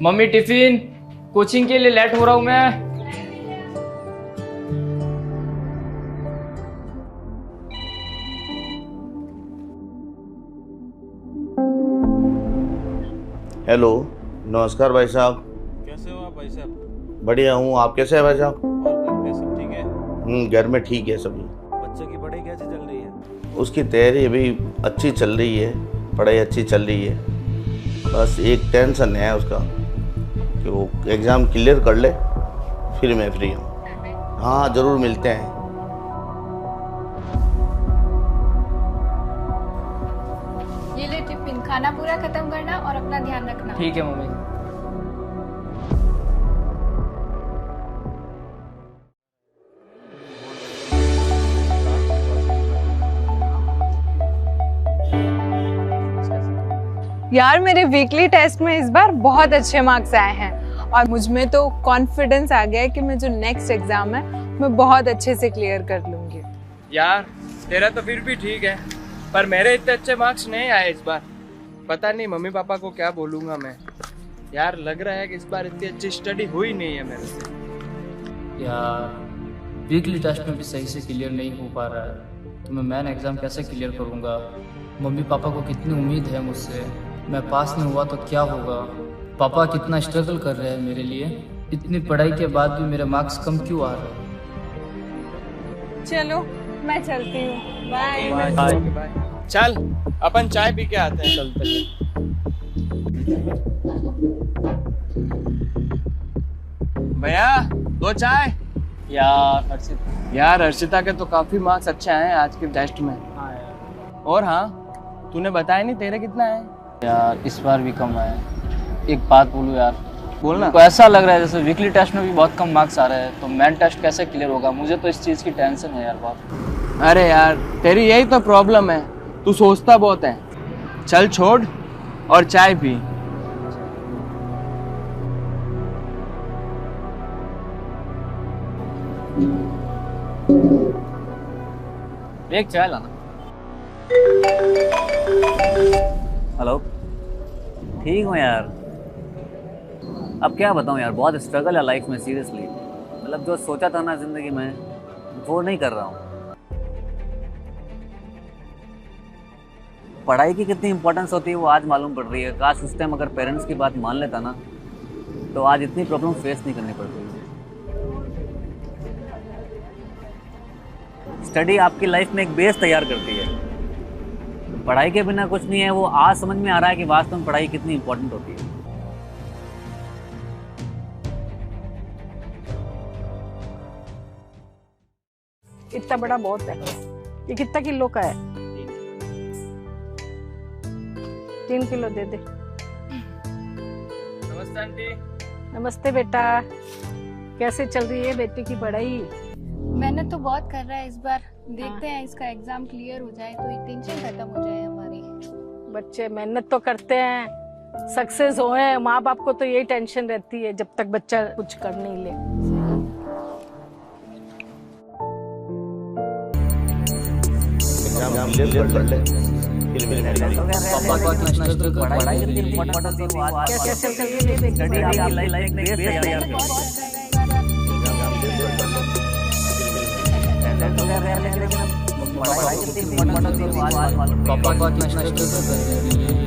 Mummy tiffin, coaching के लिए late हो रहा हूँ मैं। हेलो, नमस्कार भाई साहब। कैसे हो आप भाई साहब? बढ़िया हूँ, आप कैसे हैं भाई साहब? और घर पे सब ठीक है? घर में ठीक है सभी। बच्चे की पढ़ाई कैसी चल रही है? उसकी तैयारी अभी अच्छी चल रही है, पढ़ाई अच्छी चल रही है। बस एक टेंशन है उसका कि वो एग्ज़ाम क्लियर कर ले, फिर मैं फ्री हूँ। हाँ ज़रूर मिलते हैं। ये ले टिफिन, खाना पूरा खत्म करना और अपना ध्यान रखना। ठीक है मम्मी। यार मेरे वीकली टेस्ट में इस बार बहुत अच्छे मार्क्स आए हैं और मुझ में तो कॉन्फिडेंस आ गया है कि मैं जो नेक्स्ट एग्जाम है मैं बहुत अच्छे से क्लियर कर लूंगी। यार तेरा तो फिर भी ठीक है, पर मेरे इतने अच्छे मार्क्स नहीं आए इस बार। पता नहीं मम्मी पापा को क्या बोलूँगा मैं। यार लग रहा है कि इस बार इतनी अच्छी स्टडी हुई नहीं है मेरे से। यार वीकली टेस्ट में भी सही से क्लियर नहीं हो पा रहा है, तो मैं मेन एग्ज़ाम कैसे क्लियर करूँगा? मम्मी पापा को कितनी उम्मीद है मुझसे, मैं पास नहीं हुआ तो क्या होगा? पापा कितना स्ट्रगल कर रहे हैं मेरे लिए, इतनी पढ़ाई के बाद भी मेरे मार्क्स कम क्यों आ रहे हैं? चलो मैं चलती हूँ, बाय। बाय। चल अपन चाय पी के आते हैं। चलते हैं। भैया 2 चाय। यार हर्षिता के तो काफी मार्क्स अच्छे आए हैं आज के टेस्ट में। हाँ यार। और हाँ, तूने बताया नहीं तेरे कितना है? यार इस बार भी कम आए। एक बात बोलूँ यार, बोलना। तो ऐसा लग रहा है जैसे वीकली टेस्ट में भी बहुत कम मार्क्स आ रहे हैं, तो मेन टेस्ट कैसे क्लियर होगा? मुझे तो इस चीज़ की टेंशन है यार बहुत। अरे यार तेरी यही तो प्रॉब्लम है, तू सोचता बहुत है। चल छोड़ और चाय पी। एक चाय लाना। हेलो, ठीक हूँ यार। अब क्या बताऊँ यार, बहुत स्ट्रगल है लाइफ में सीरियसली। मतलब जो सोचा था ना ज़िंदगी में वो नहीं कर रहा हूँ। पढ़ाई की कितनी इंपॉर्टेंस होती है वो आज मालूम पड़ रही है। काश उस टाइम अगर पेरेंट्स की बात मान लेता ना तो आज इतनी प्रॉब्लम फेस नहीं करनी पड़ती। स्टडी आपकी लाइफ में एक बेस तैयार करती है। पढ़ाई के बिना कुछ नहीं है। वो आज समझ में आ रहा है कि वास्तव में पढ़ाई कितनी इंपॉर्टेंट होती है। इतना बड़ा बहुत है। ये कितना किलो का है? 3 किलो दे दे। नमस्ते आंटी। नमस्ते बेटा, कैसे चल रही है बेटी की पढ़ाई? मेहनत तो बहुत कर रहा है इस बार। देखते हैं इसका एग्जाम क्लियर हो जाए तो ये टेंशन खत्म हो जाए हमारी। बच्चे मेहनत तो करते हैं, सक्सेस होए। माँ बाप को तो यही टेंशन रहती है जब तक बच्चा कुछ कर नहीं ले। एग्ज़ाम क्लियर कर ले, फिर मैं फ्री हूँ। पापा को इतना स्ट्रगल कर पढ़ाई कितनी इंपॉर्टेंट होती है वो आज कैसे चल रही है स्टडी आपकी लाइफ में एक बेस तैयार करती है। पढ़ाई कितनी इंपॉर्टेंट होती है वो आज पापा को इतना स्ट्रगल कर रहे हैं मेरे लिए।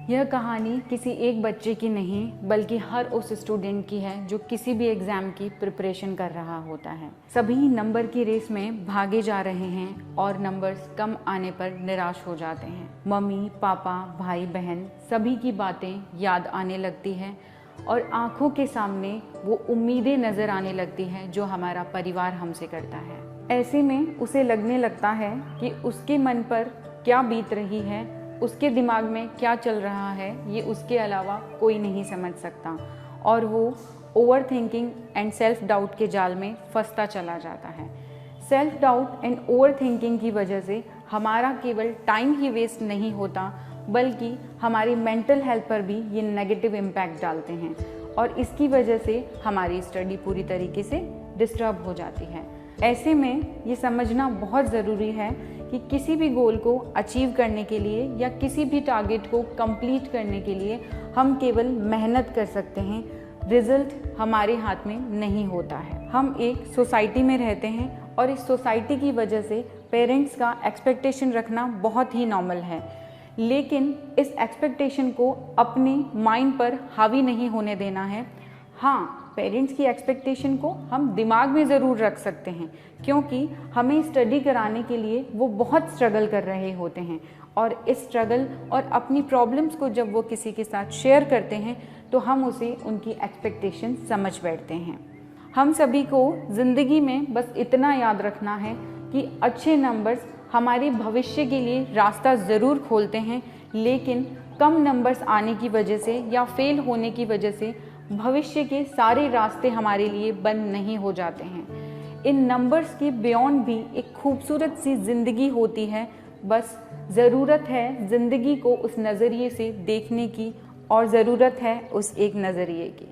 यह कहानी किसी एक बच्चे की नहीं बल्कि हर उस स्टूडेंट की है जो किसी भी एग्ज़ाम की प्रिपरेशन कर रहा होता है। सभी नंबर की रेस में भागे जा रहे हैं और नंबर्स कम आने पर निराश हो जाते हैं। मम्मी पापा भाई बहन सभी की बातें याद आने लगती है और आंखों के सामने वो उम्मीदें नज़र आने लगती हैं जो हमारा परिवार हमसे करता है। ऐसे में उसे लगने लगता है कि उसके मन पर क्या बीत रही है, उसके दिमाग में क्या चल रहा है, ये उसके अलावा कोई नहीं समझ सकता और वो over thinking and self doubt के जाल में फंसता चला जाता है। Self doubt and over thinking की वजह से हमारा केवल टाइम ही वेस्ट नहीं होता बल्कि हमारी मेंटल हेल्थ पर भी ये नेगेटिव इम्पैक्ट डालते हैं और इसकी वजह से हमारी स्टडी पूरी तरीके से डिस्टर्ब हो जाती है। ऐसे में ये समझना बहुत ज़रूरी है कि किसी भी गोल को अचीव करने के लिए या किसी भी टारगेट को कंप्लीट करने के लिए हम केवल मेहनत कर सकते हैं, रिजल्ट हमारे हाथ में नहीं होता है। हम एक सोसाइटी में रहते हैं और इस सोसाइटी की वजह से पेरेंट्स का एक्सपेक्टेशन रखना बहुत ही नॉर्मल है, लेकिन इस एक्सपेक्टेशन को अपने माइंड पर हावी नहीं होने देना है। हाँ, पेरेंट्स की एक्सपेक्टेशन को हम दिमाग में ज़रूर रख सकते हैं, क्योंकि हमें स्टडी कराने के लिए वो बहुत स्ट्रगल कर रहे होते हैं और इस स्ट्रगल और अपनी प्रॉब्लम्स को जब वो किसी के साथ शेयर करते हैं तो हम उसे उनकी एक्सपेक्टेशन समझ बैठते हैं। हम सभी को ज़िंदगी में बस इतना याद रखना है कि अच्छे नंबर्स हमारे भविष्य के लिए रास्ता ज़रूर खोलते हैं, लेकिन कम नंबर्स आने की वजह से या फेल होने की वजह से भविष्य के सारे रास्ते हमारे लिए बंद नहीं हो जाते हैं। इन नंबर्स के बियॉन्ड भी एक खूबसूरत सी ज़िंदगी होती है, बस ज़रूरत है ज़िंदगी को उस नज़रिए से देखने की और ज़रूरत है उस एक नज़रिए की।